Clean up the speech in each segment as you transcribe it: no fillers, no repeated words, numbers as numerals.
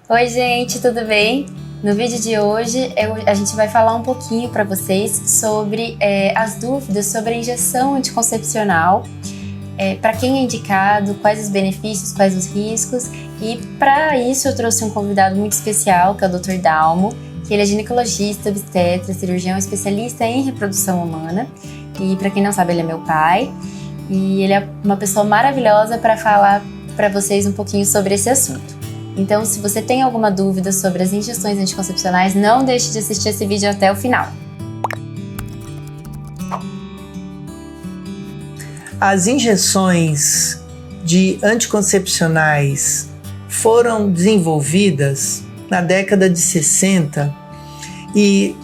Oi gente, tudo bem? No vídeo de hoje a gente vai falar um pouquinho para vocês sobre as dúvidas sobre a injeção anticoncepcional, para quem é indicado, quais os benefícios, quais os riscos, e para isso eu trouxe um convidado muito especial, que é o Dr. Dalmo, que ele é ginecologista, obstetra, cirurgião especialista em reprodução humana, e para quem não sabe ele é meu pai, e ele é uma pessoa maravilhosa para falar para vocês um pouquinho sobre esse assunto. Então, se você tem alguma dúvida sobre as injeções anticoncepcionais, não deixe de assistir esse vídeo até o final. As injeções de anticoncepcionais foram desenvolvidas na década de 60 e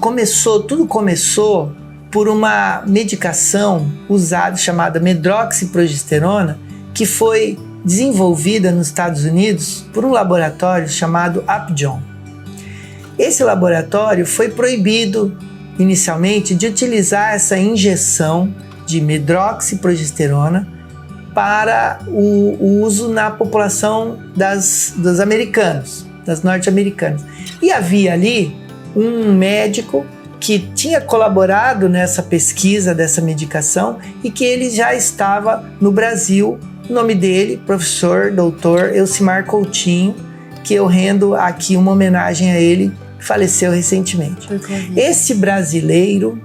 tudo começou por uma medicação usada chamada medroxiprogesterona, que foi desenvolvida nos Estados Unidos por um laboratório chamado Upjohn. Esse laboratório foi proibido inicialmente de utilizar essa injeção de medroxiprogesterona para o uso na população dos americanos, das norte-americanas. E havia ali um médico que tinha colaborado nessa pesquisa dessa medicação e que ele já estava no Brasil. O nome dele, professor Dr. Elcimar Coutinho, que eu rendo aqui uma homenagem a ele, que faleceu recentemente. Esse brasileiro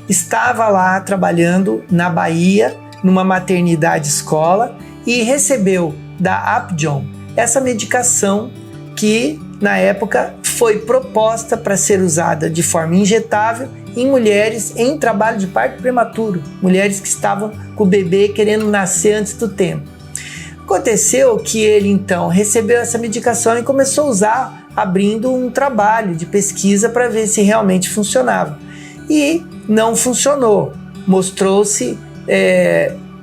estava lá trabalhando na Bahia, numa maternidade escola, e recebeu da Upjohn essa medicação que, na época, foi proposta para ser usada de forma injetável em mulheres em trabalho de parto prematuro, mulheres que estavam com o bebê querendo nascer antes do tempo. Aconteceu que ele então recebeu essa medicação e começou a usar, abrindo um trabalho de pesquisa para ver se realmente funcionava. E não funcionou, mostrou-se,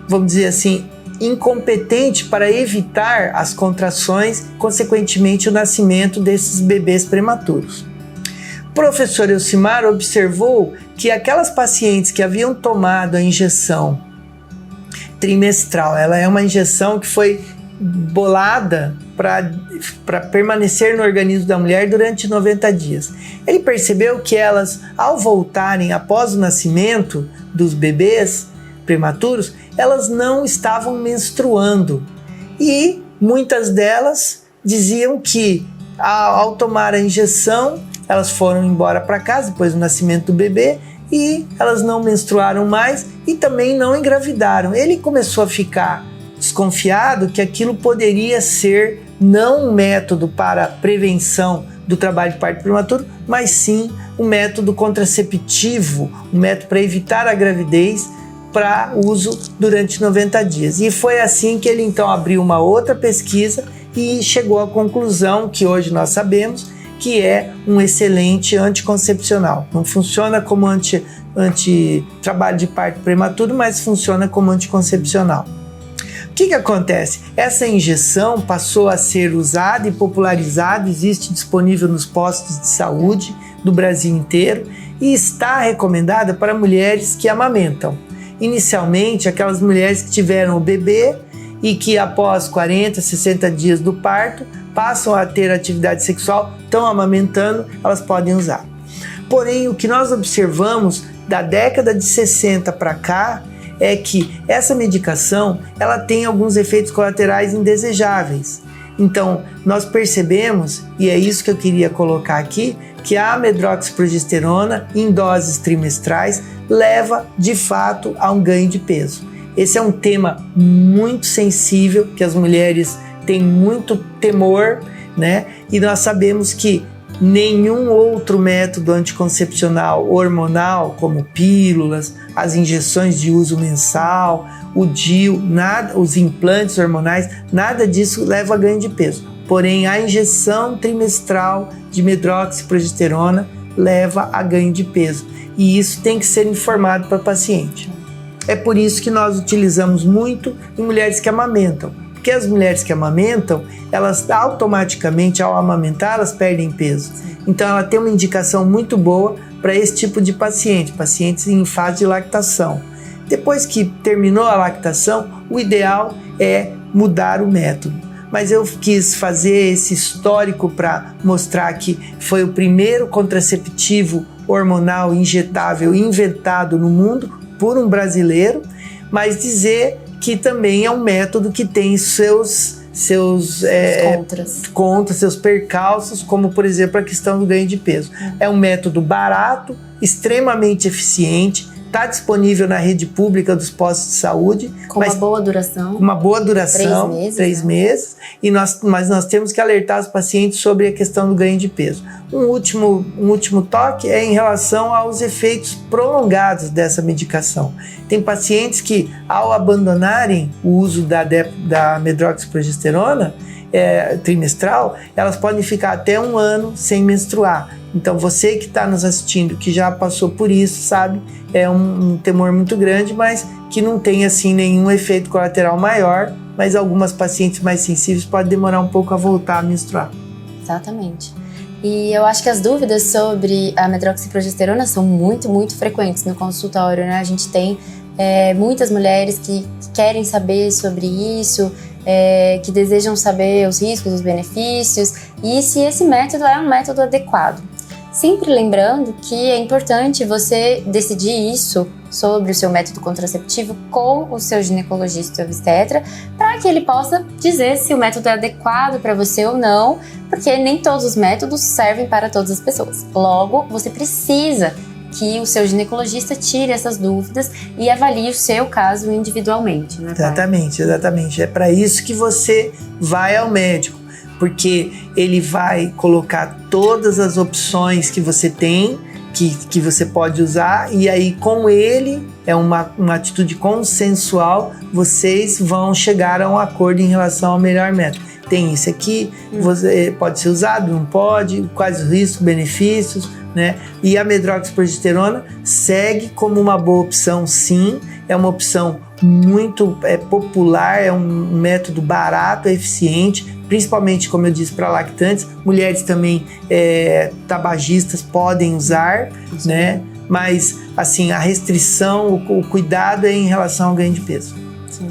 vamos dizer assim, incompetente para evitar as contrações, consequentemente o nascimento desses bebês prematuros. O professor Elcimar observou que aquelas pacientes que haviam tomado a injeção trimestral, ela é uma injeção que foi bolada para permanecer no organismo da mulher durante 90 dias. Ele percebeu que elas, ao voltarem após o nascimento dos bebês prematuros, elas não estavam menstruando. E muitas delas diziam que ao tomar a injeção, elas foram embora para casa depois do nascimento do bebê e elas não menstruaram mais e também não engravidaram. Ele começou a ficar desconfiado que aquilo poderia ser não um método para prevenção do trabalho de parto prematuro, mas sim um método contraceptivo, um método para evitar a gravidez para uso durante 90 dias. E foi assim que ele então abriu uma outra pesquisa e chegou à conclusão que hoje nós sabemos que é um excelente anticoncepcional. Não funciona como trabalho de parto prematuro, mas funciona como anticoncepcional. O que acontece? Essa injeção passou a ser usada e popularizada, existe disponível nos postos de saúde do Brasil inteiro e está recomendada para mulheres que amamentam. Inicialmente, aquelas mulheres que tiveram o bebê e que após 40, 60 dias do parto passam a ter atividade sexual, estão amamentando, elas podem usar. Porém, o que nós observamos da década de 60 para cá é que essa medicação ela tem alguns efeitos colaterais indesejáveis. Então, nós percebemos, e é isso que eu queria colocar aqui, que a medroxiprogesterona em doses trimestrais leva de fato a um ganho de peso. Esse é um tema muito sensível, que as mulheres têm muito temor, né? E nós sabemos que nenhum outro método anticoncepcional hormonal, como pílulas, as injeções de uso mensal, o DIU, os implantes hormonais, nada disso leva a ganho de peso. Porém, a injeção trimestral de medroxiprogesterona leva a ganho de peso. E isso tem que ser informado para o paciente. É por isso que nós utilizamos muito em mulheres que amamentam. Porque as mulheres que amamentam, elas automaticamente, ao amamentar, elas perdem peso. Então ela tem uma indicação muito boa para esse tipo de paciente, pacientes em fase de lactação. Depois que terminou a lactação, o ideal é mudar o método. mas eu quis fazer esse histórico para mostrar que foi o primeiro contraceptivo hormonal injetável inventado no mundo por um brasileiro, mas dizer que também é um método que tem seus contras, seus percalços, como por exemplo a questão do ganho de peso. É um método barato, extremamente eficiente, está disponível na rede pública dos postos de saúde. Com uma boa duração. 3 meses. Mas nós temos que alertar os pacientes sobre a questão do ganho de peso. Um último toque é em relação aos efeitos prolongados dessa medicação. Tem pacientes que, ao abandonarem o uso da medroxiprogesterona trimestral, elas podem ficar até 1 ano sem menstruar. Então você que está nos assistindo, que já passou por isso, sabe, é um temor muito grande, mas que não tem assim nenhum efeito colateral maior, mas algumas pacientes mais sensíveis podem demorar um pouco a voltar a menstruar. Exatamente. E eu acho que as dúvidas sobre a medroxiprogesterona são muito, muito frequentes no consultório, né? A gente tem muitas mulheres que querem saber sobre isso, que desejam saber os riscos, os benefícios e se esse método é um método adequado. Sempre lembrando que é importante você decidir isso sobre o seu método contraceptivo com o seu ginecologista e obstetra, para que ele possa dizer se o método é adequado para você ou não, porque nem todos os métodos servem para todas as pessoas. Logo, você precisa que o seu ginecologista tire essas dúvidas e avalie o seu caso individualmente, né, pai? Exatamente. É para isso que você vai ao médico, porque ele vai colocar todas as opções que você tem, que você pode usar, e aí com ele, é uma atitude consensual, vocês vão chegar a um acordo em relação ao melhor método. Tem isso aqui, pode ser usado, não pode, quais os riscos, benefícios, né? E a medroxiprogesterona segue como uma boa opção, sim, é uma opção muito popular, é um método barato, eficiente, principalmente, como eu disse, para lactantes. Mulheres também tabagistas podem usar, né? Mas, assim, a restrição, o cuidado é em relação ao ganho de peso. Sim.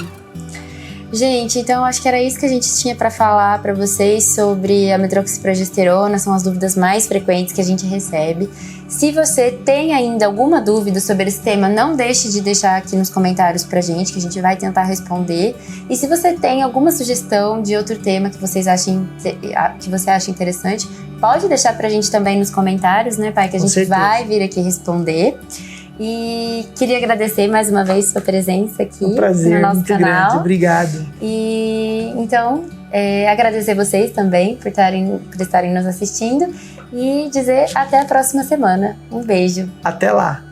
Gente, então acho que era isso que a gente tinha para falar para vocês sobre a medroxiprogesterona, são as dúvidas mais frequentes que a gente recebe. Se você tem ainda alguma dúvida sobre esse tema, não deixe de deixar aqui nos comentários pra gente, que a gente vai tentar responder. E se você tem alguma sugestão de outro tema que você acha interessante, pode deixar pra gente também nos comentários, né, pai? Que a gente vai vir aqui responder. E queria agradecer mais uma vez sua presença aqui no nosso canal. Muito grande, obrigado. E então, agradecer vocês também por estarem nos assistindo e dizer até a próxima semana. Um beijo. Até lá.